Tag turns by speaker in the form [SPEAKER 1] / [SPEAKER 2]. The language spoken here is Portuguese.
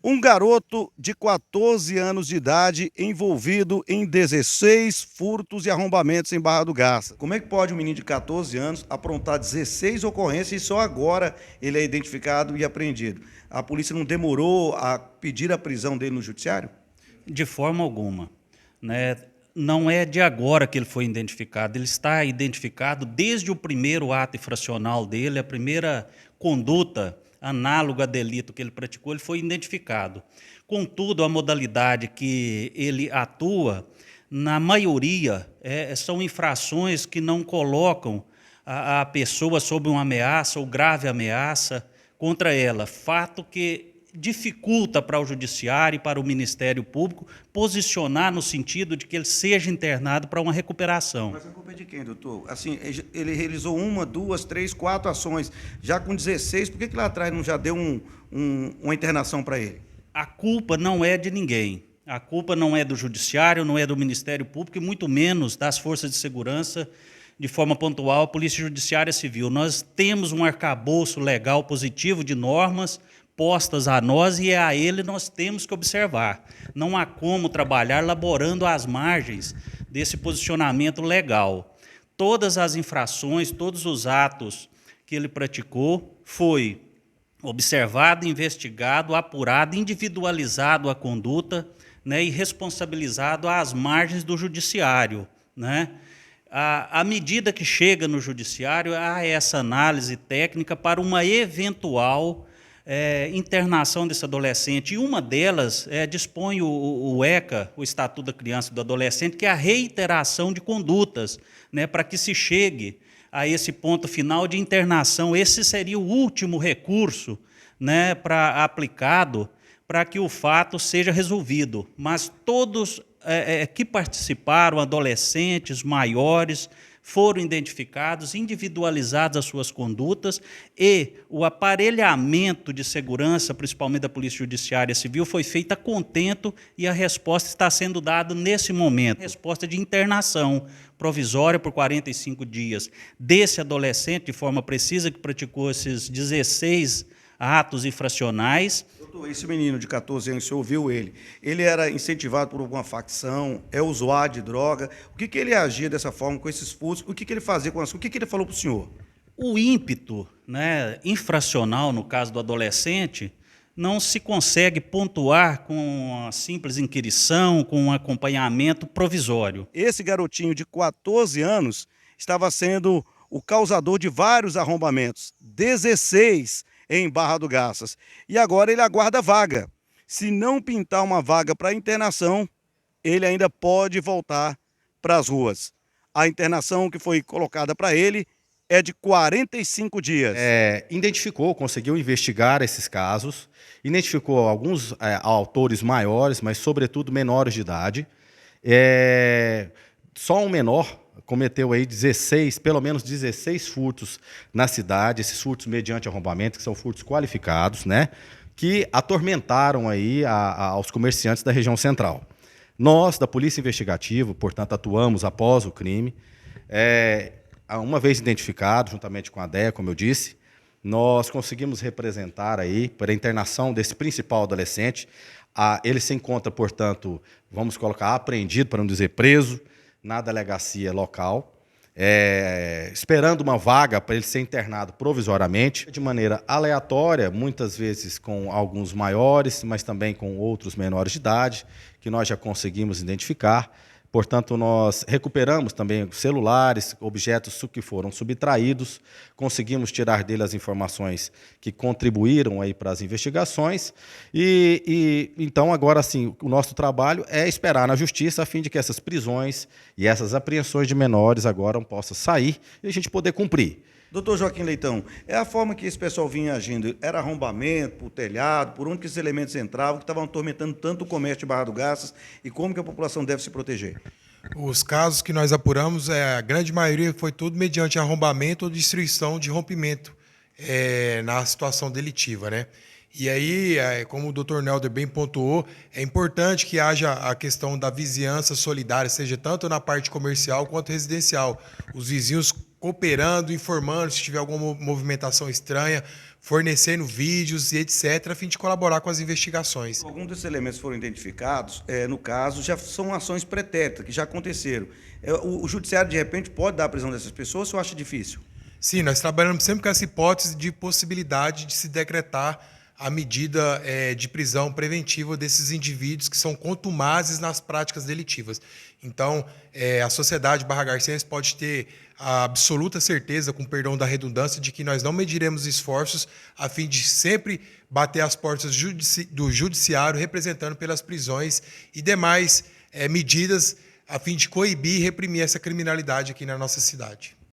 [SPEAKER 1] Um garoto de 14 anos de idade envolvido em 16 furtos e arrombamentos em Barra do Garça. Como é que pode um menino de 14 anos aprontar 16 ocorrências e só agora ele é identificado e apreendido? A polícia não demorou a pedir a prisão dele no judiciário?
[SPEAKER 2] De forma alguma, né? Não é de agora que ele foi identificado, ele está identificado desde o primeiro ato infracional dele, a primeira conduta análoga a delito que ele praticou, ele foi identificado. Contudo, a modalidade que ele atua, na maioria, são infrações que não colocam a pessoa sob uma ameaça ou grave ameaça contra ela, fato que dificulta para o Judiciário e para o Ministério Público posicionar no sentido de que ele seja internado para uma recuperação.
[SPEAKER 1] Mas a culpa é de quem, doutor? Assim, ele realizou uma, duas, três, quatro ações, já com 16, por que lá atrás não já deu uma internação para ele?
[SPEAKER 2] A culpa não é de ninguém. A culpa não é do Judiciário, não é do Ministério Público e muito menos das forças de segurança, de forma pontual, a Polícia Judiciária Civil. Nós temos um arcabouço legal positivo de normas postas a nós e a ele nós temos que observar. Não há como trabalhar laborando às margens desse posicionamento legal. Todas as infrações, todos os atos que ele praticou foi observado, investigado, apurado, individualizado a conduta, né, e responsabilizado às margens do judiciário, né? À medida que chega no judiciário, há essa análise técnica para uma eventual internação desse adolescente. E uma delas dispõe o ECA, o Estatuto da Criança e do Adolescente, que é a reiteração de condutas, né, para que se chegue a esse ponto final de internação. Esse seria o último recurso, né, aplicado para que o fato seja resolvido. Mas todos que participaram, adolescentes, maiores, foram identificados, individualizadas as suas condutas e o aparelhamento de segurança, principalmente da Polícia Judiciária Civil, foi feito a contento e a resposta está sendo dada nesse momento. Resposta de internação provisória por 45 dias desse adolescente, de forma precisa, que praticou esses 16 atos infracionais.
[SPEAKER 1] Doutor, esse menino de 14 anos, você ouviu ele? Ele era incentivado por alguma facção? É usuário de droga? O que ele agia dessa forma com esses furtos? O que ele fazia com as coisas? O que ele falou para o senhor?
[SPEAKER 2] O ímpeto, né, infracional, no caso do adolescente, não se consegue pontuar com uma simples inquirição, com um acompanhamento provisório.
[SPEAKER 1] Esse garotinho de 14 anos estava sendo o causador de vários arrombamentos, 16 em Barra do Garças. E agora ele aguarda vaga. Se não pintar uma vaga para internação, ele ainda pode voltar para as ruas. A internação que foi colocada para ele é de 45 dias.
[SPEAKER 3] Conseguiu investigar esses casos, identificou alguns autores maiores, mas sobretudo menores de idade. Só um menor cometeu aí pelo menos 16 furtos na cidade, esses furtos mediante arrombamento, que são furtos qualificados, né, que atormentaram aí aos comerciantes da região central. Nós, da Polícia Investigativa, portanto, atuamos após o crime. Uma vez identificado, juntamente com a DEA, como eu disse, nós conseguimos representar aí, para a internação desse principal adolescente. Ele se encontra, portanto, vamos colocar apreendido, para não dizer preso, na delegacia local, esperando uma vaga para ele ser internado provisoriamente, de maneira aleatória, muitas vezes com alguns maiores, mas também com outros menores de idade, que nós já conseguimos identificar. Portanto, nós recuperamos também celulares, objetos que foram subtraídos, conseguimos tirar dele as informações que contribuíram aí para as investigações então agora sim, o nosso trabalho é esperar na justiça a fim de que essas prisões e essas apreensões de menores agora possam sair e a gente poder cumprir.
[SPEAKER 1] Doutor Joaquim Leitão, é a forma que esse pessoal vinha agindo? Era arrombamento, por telhado, por onde que esses elementos entravam, que estavam atormentando tanto o comércio de Barra do Garças, e como que a população deve se proteger?
[SPEAKER 4] Os casos que nós apuramos, a grande maioria foi tudo mediante arrombamento ou destruição de rompimento na situação delitiva, né? E aí, como o Dr. Nelder bem pontuou, é importante que haja a questão da vizinhança solidária, seja tanto na parte comercial quanto residencial. Os vizinhos cooperando, informando se tiver alguma movimentação estranha, fornecendo vídeos e etc., a fim de colaborar com as investigações.
[SPEAKER 1] Alguns desses elementos foram identificados, no caso, já são ações pretéritas, que já aconteceram. O judiciário, de repente, pode dar a prisão dessas pessoas ou acha difícil?
[SPEAKER 4] Sim, nós trabalhamos sempre com essa hipótese de possibilidade de se decretar a medida de prisão preventiva desses indivíduos que são contumazes nas práticas delitivas. Então, a sociedade barra-garcense pode ter a absoluta certeza, com perdão da redundância, de que nós não mediremos esforços a fim de sempre bater as portas do judiciário, representando pelas prisões e demais medidas a fim de coibir e reprimir essa criminalidade aqui na nossa cidade.